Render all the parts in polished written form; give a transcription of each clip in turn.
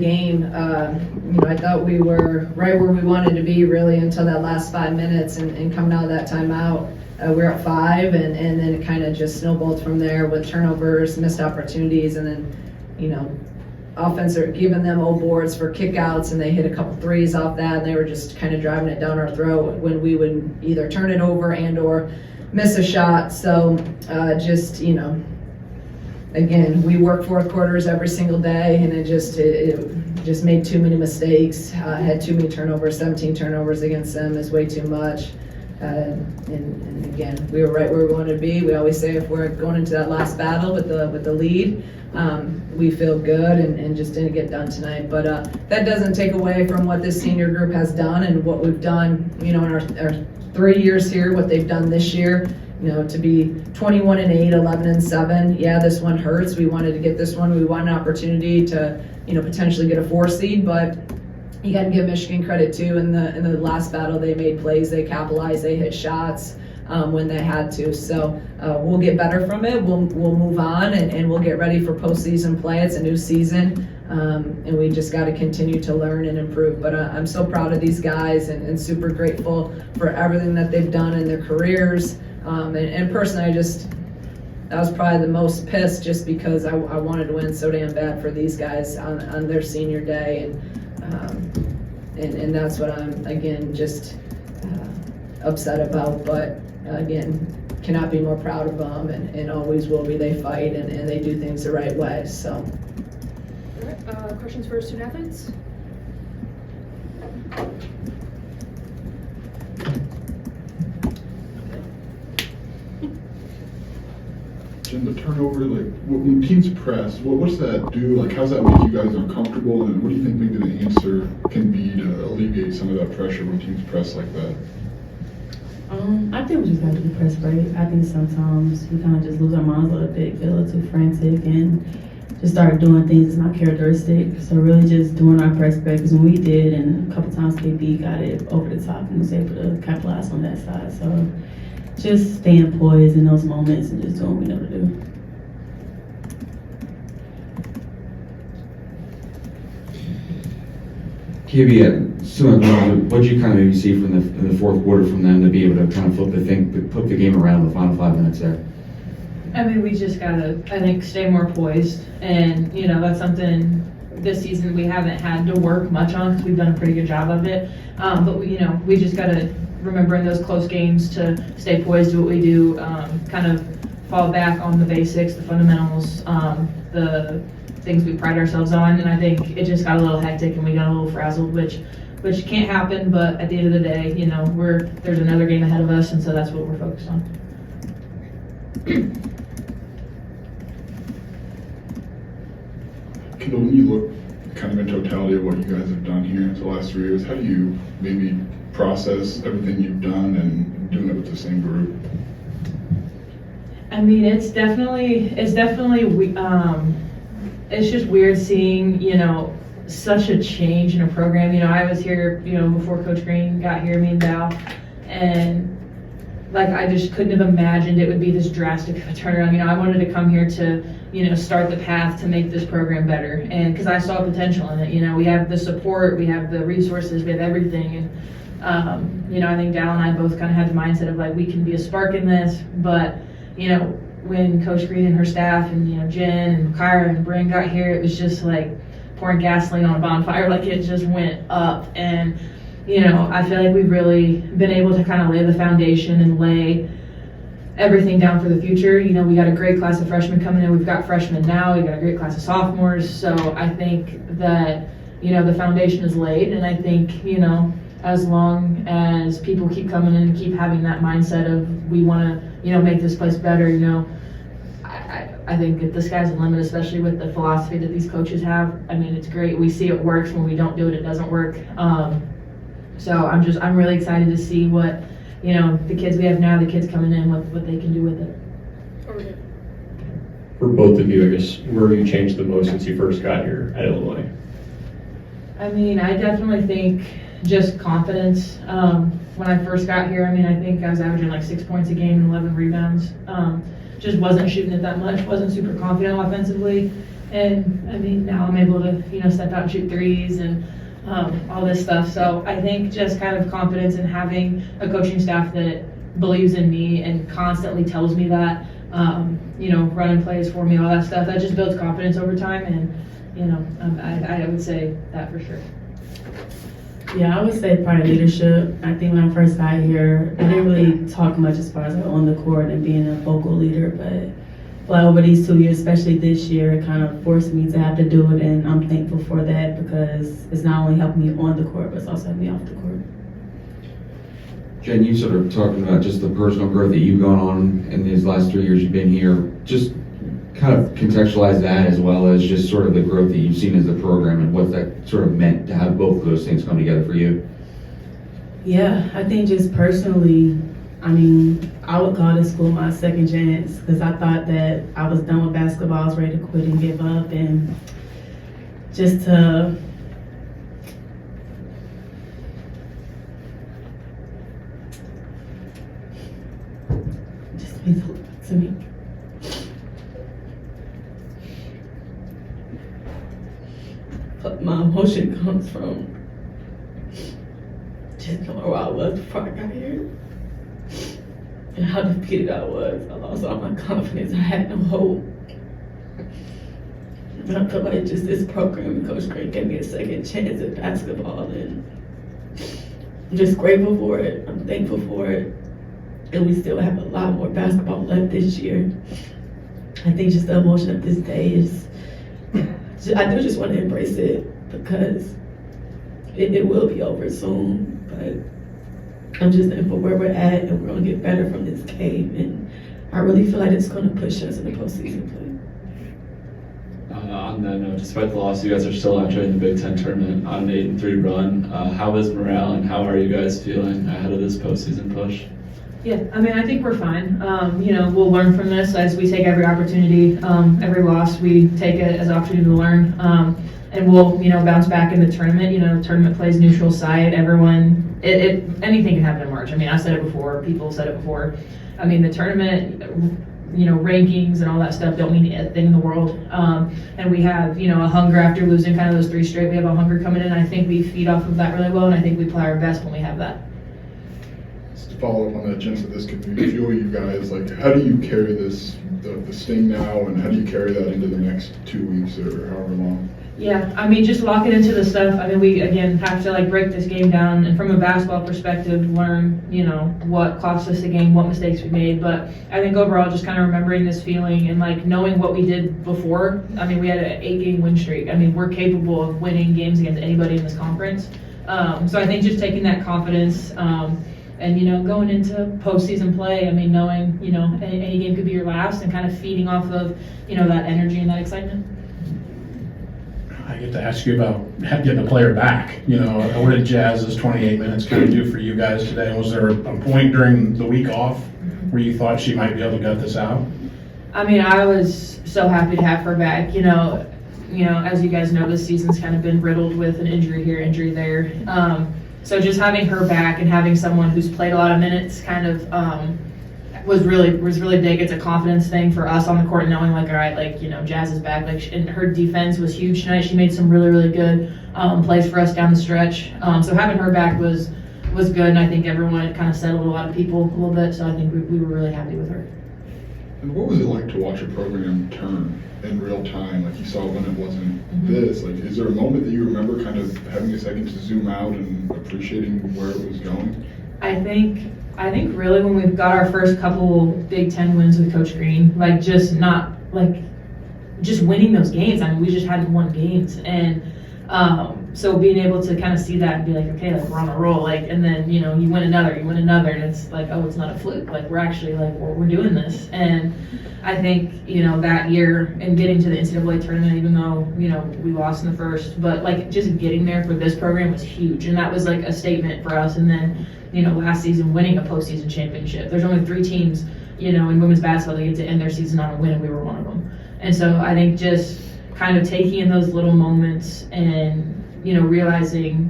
game. I thought we were right where we wanted to be really until that last 5 minutes, and coming out of that timeout, we're at 5, and then it kind of just snowballed from there with turnovers, missed opportunities, and then, offense are giving them old boards for kickouts, and they hit a couple threes off that, and they were just kind of driving it down our throat when we would either turn it over and or miss a shot. So again, we work fourth quarters every single day, and it just made too many mistakes, had too many turnovers. 17 turnovers against them is way too much. And again, we were right where we wanted to be. We always say if we're going into that last battle with the lead, we feel good, and just didn't get done tonight. But that doesn't take away from what this senior group has done and what we've done, in our 3 years here, what they've done this year. To be 21-8, 11-7. Yeah, this one hurts. We wanted to get this one. We want an opportunity to, potentially get a 4 seed, but you got to give Michigan credit too. In the last battle, they made plays, they capitalized, they hit shots when they had to. So we'll get better from it. We'll move on, and we'll get ready for postseason play. It's a new season, and we just got to continue to learn and improve. But I'm so proud of these guys, and super grateful for everything that they've done in their careers. And personally, I was probably the most pissed just because I wanted to win so damn bad for these guys on their senior day, and that's what I'm again just upset about. But again, cannot be more proud of them, and always will be. They fight and they do things the right way. So. All right. Questions for student athletes? And the turnover, when teams press, what's that do? How does that make you guys uncomfortable? And what do you think maybe the answer can be to alleviate some of that pressure when teams press like that? I think we just got to be press right. I think sometimes we kind of just lose our minds a little bit, get a little too frantic, and just start doing things that's not characteristic. So really just doing our press break, because when we did, and a couple times KB got it over the top and was able to capitalize on that side. So just staying poised in those moments and just doing what we know to do. KB, what did you kind of maybe see from the fourth quarter from them to be able to kind of flip the game around in the final 5 minutes there? I mean, we just gotta, I think, stay more poised, and that's something this season we haven't had to work much on because we've done a pretty good job of it. But we just gotta remember in those close games to stay poised, do what we do, kind of fall back on the basics, the fundamentals, the things we pride ourselves on. And I think it just got a little hectic and we got a little frazzled, which can't happen. But at the end of the day, there's another game ahead of us, and so that's what we're focused on. Kendall, when you look kind of in totality of what you guys have done here in the last 3 years, how do you maybe process everything you've done and doing it with the same group? I mean, it's definitely it's just weird seeing, such a change in a program. I was here, before Coach Green got here, me and Val, and I just couldn't have imagined it would be this drastic of a turnaround. I wanted to come here to, start the path to make this program better, and because I saw potential in it. We have the support, we have the resources, we have everything, and I think Dal and I both kind of had the mindset of we can be a spark in this, but when Coach Green and her staff and Jen and Kyra and Bryn got here, it was just pouring gasoline on a bonfire. It just went up, and I feel like we've really been able to kind of lay the foundation and lay everything down for the future. We got a great class of freshmen coming in. We've got freshmen now. We've got a great class of sophomores. So I think that the foundation is laid, and I think as long as people keep coming in and keep having that mindset of we want to make this place better, I think that the sky's the limit, especially with the philosophy that these coaches have. I mean, it's great. We see it works. When we don't do it, it doesn't work. So I'm really excited to see what the kids we have now, the kids coming in, what they can do with it. For both of you, I guess, where have you changed the most since you first got here at Illinois? I mean, I definitely think just confidence. When I first got here, I think I was averaging 6 points a game and 11 rebounds. Just wasn't shooting it that much, wasn't super confident offensively. And I mean, now I'm able to, step out and shoot threes and all this stuff. So I think just kind of confidence in having a coaching staff that believes in me and constantly tells me that, running plays for me, all that stuff, that just builds confidence over time. And, I would say that for sure. Yeah, I would say probably leadership. I think when I first got here, I didn't really talk much as far as like on the court and being a vocal leader, but like over these 2 years, especially this year, it kind of forced me to have to do it, and I'm thankful for that because it's not only helping me on the court, but it's also helping me off the court. Jen, you sort of talking about just the personal growth that you've gone on in these last 3 years you've been here. Just kind of contextualize that as well as just sort of the growth that you've seen as a program and what that sort of meant to have both of those things come together for you. Yeah, I think just personally, I would call this school my second chance because I thought that I was done with basketball, I was ready to quit and give up, and just to means a lot to me. But my emotion comes from just knowing where I was before I got here and how defeated I was. I lost all my confidence. I had no hope. And I feel like just this program and Coach Green gave me a second chance at basketball, and I'm just grateful for it. I'm thankful for it. And we still have a lot more basketball left this year. I think just the emotion of this day is, I do just want to embrace it because it will be over soon. But I'm just thankful where we're at, and we're going to get better from this game. And I really feel like it's going to push us in the postseason play. On that note, despite the loss, you guys are still entering the Big Ten tournament on an 8-3 run. How is morale and how are you guys feeling ahead of this postseason push? Yeah, I think we're fine. We'll learn from this as we take every opportunity. Every loss, we take it as an opportunity to learn. And we'll, bounce back in the tournament. The tournament plays neutral site. Everyone, anything can happen in March. I said it before. People have said it before. The tournament, rankings and all that stuff don't mean a thing in the world. And we have, a hunger after losing kind of those 3 straight. We have a hunger coming in. I think we feed off of that really well, and I think we play our best when we have that. Follow up on that, Jen, so this could fuel you guys. Like, how do you carry this, the sting now, and how do you carry that into the next 2 weeks or however long? Yeah, just lock it into the stuff. We, again, have to, break this game down, and from a basketball perspective, learn, what cost us the game, what mistakes we made. But I think overall, just kind of remembering this feeling and, knowing what we did before. We had an 8-game win streak. We're capable of winning games against anybody in this conference. So I think just taking that confidence, and, going into postseason play, knowing, any game could be your last and kind of feeding off of, that energy and that excitement. I get to ask you about getting a player back. What did Jazz's 28 minutes kind of do for you guys today? Was there a point during the week off where you thought she might be able to gut this out? I was so happy to have her back. As you guys know, this season's kind of been riddled with an injury here, injury there. So just having her back and having someone who's played a lot of minutes kind of was really big. It's a confidence thing for us on the court, knowing all right, Jazz is back. And her defense was huge tonight. She made some really, really good plays for us down the stretch. So having her back was good, and I think everyone kind of settled a lot of people a little bit. So I think we were really happy with her. And what was it like to watch a program turn in real time, like you saw when it wasn't this? Is there a moment that you remember kind of having a second to zoom out and appreciating where it was going? I think really when we've got our first couple Big Ten wins with Coach Green, just winning those games. We just hadn't won games, and so being able to kind of see that and be okay, we're on a roll, and then you win another, and it's oh, it's not a fluke, we're actually we're doing this. And I think that year and getting to the NCAA tournament, even though we lost in the first, but just getting there for this program was huge, and that was a statement for us. And then last season winning a postseason championship. There's only 3 teams in women's basketball that get to end their season on a win, and we were one of them. And so I think just kind of taking in those little moments and realizing,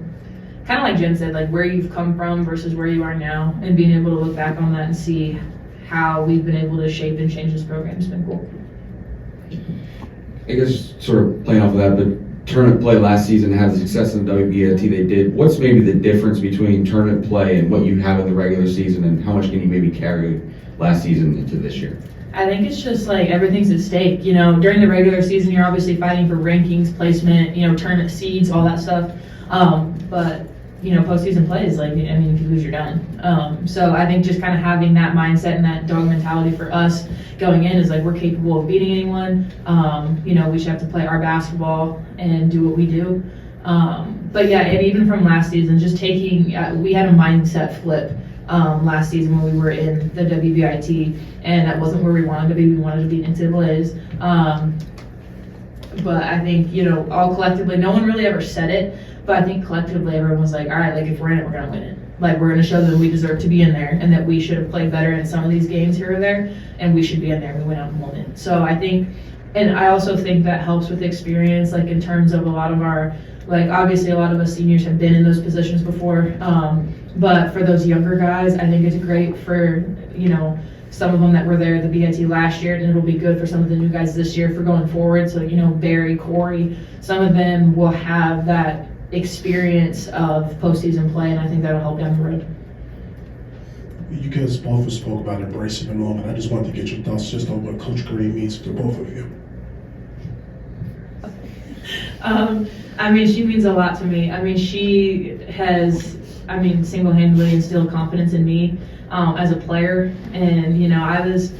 kind of like Jen said, where you've come from versus where you are now, and being able to look back on that and see how we've been able to shape and change this program has been cool. I guess sort of playing off of that, but tournament play last season had the success in the WBIT they did. What's maybe the difference between tournament play and what you have in the regular season, and how much can you maybe carry last season into this year? I think it's just like everything's at stake. You know, during the regular season, you're obviously fighting for rankings, placement, you know, tournament seeds, all that stuff. But you know, postseason play is like, I mean, if you lose, you're done. So I think just kind of having that mindset and that dog mentality for us going in is like, we're capable of beating anyone. You know, we just have to play our basketball and do what we do. But yeah, and even from last season, just taking, we had a mindset flip last season when we were in the WBIT, and that wasn't where we wanted to be. We wanted to be in NCAAs. But I think, you know, all collectively, no one really ever said it, but I think collectively everyone was like, all right, like if we're in it, we're going to win it. Like we're going to show that we deserve to be in there and that we should have played better in some of these games here or there, and we should be in there. We went out and won it. So I think, and I also think that helps with experience, like in terms of a lot of our, like obviously a lot of us seniors have been in those positions before, but for those younger guys, I think it's great for, you know, some of them that were there at the BIT last year, and it'll be good for some of the new guys this year for going forward. So, you know, Barry, Corey, some of them will have that experience of postseason play, and I think that'll help down the road. You guys both spoke about embracing the moment. I just wanted to get your thoughts just on what Coach Green means to both of you. I mean, she means a lot to me. I mean, she has, I mean, single-handedly instilled confidence in me as a player. And, you know, I was,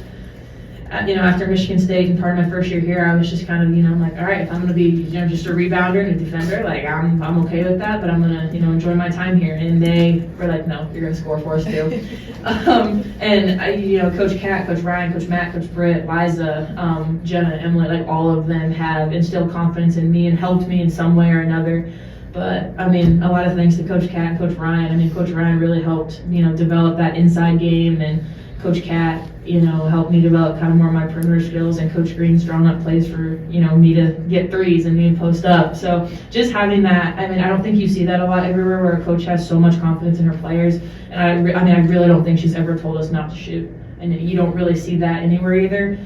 you know, after Michigan State and part of my first year here, I was just kind of, you know, like, all right, if I'm going to be, you know, just a rebounder and a defender, like, I'm okay with that, but I'm going to, you know, enjoy my time here. And they were like, no, you're going to score for us too. And, you know, Coach Kat, Coach Ryan, Coach Matt, Coach Britt, Liza, Jenna, Emily, like, all of them have instilled confidence in me and helped me in some way or another. But, I mean, a lot of thanks to Coach Kat and Coach Ryan. I mean, Coach Ryan really helped, you know, develop that inside game, and Coach Kat, you know, helped me develop kind of more of my perimeter skills, and Coach Green's drawn up plays for, you know, me to get threes and me to post up. So just having that, I mean, I don't think you see that a lot everywhere where a coach has so much confidence in her players. And I mean, I really don't think she's ever told us not to shoot. And you don't really see that anywhere either.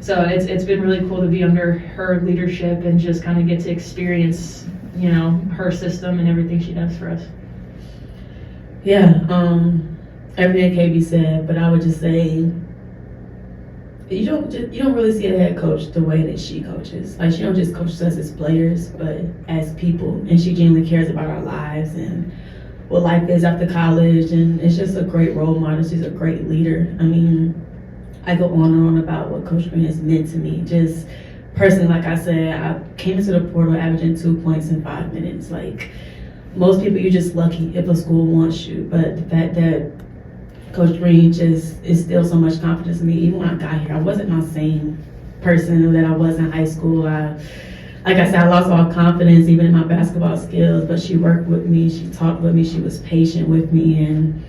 So it's been really cool to be under her leadership and just kind of get to experience, you know, her system and everything she does for us. Yeah, everything KB said, but I would just say you don't really see a head coach the way that she coaches. Like, she don't just coach us as players, but as people, and she genuinely cares about our lives and what life is after college, and it's just a great role model. She's a great leader. I mean, I go on and on about what Coach Green has meant to me. Just personally, like I said, I came into the portal averaging 2 points in 5 minutes. Like, most people, you're just lucky if a school wants you, but the fact that Coach Green just instilled so much confidence in me. Even when I got here, I wasn't my same person that I was in high school. Like I said, I lost all confidence even in my basketball skills, but she worked with me, she talked with me, she was patient with me. And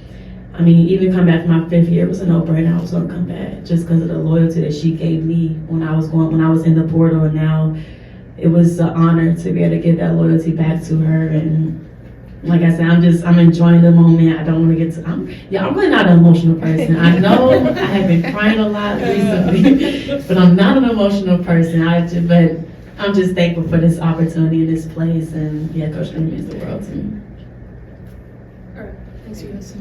I mean, even come back from my 5th year, it was a no-brainer. I was gonna come back just because of the loyalty that she gave me when I was in the portal. And now it was an honor to be able to give that loyalty back to her. And like I said, I'm enjoying the moment. I don't want to get to, I'm really not an emotional person. I know I have been crying a lot recently, but I'm not an emotional person. But I'm just thankful for this opportunity in this place. And yeah, Coach Green means the world to me. All right, thanks you guys.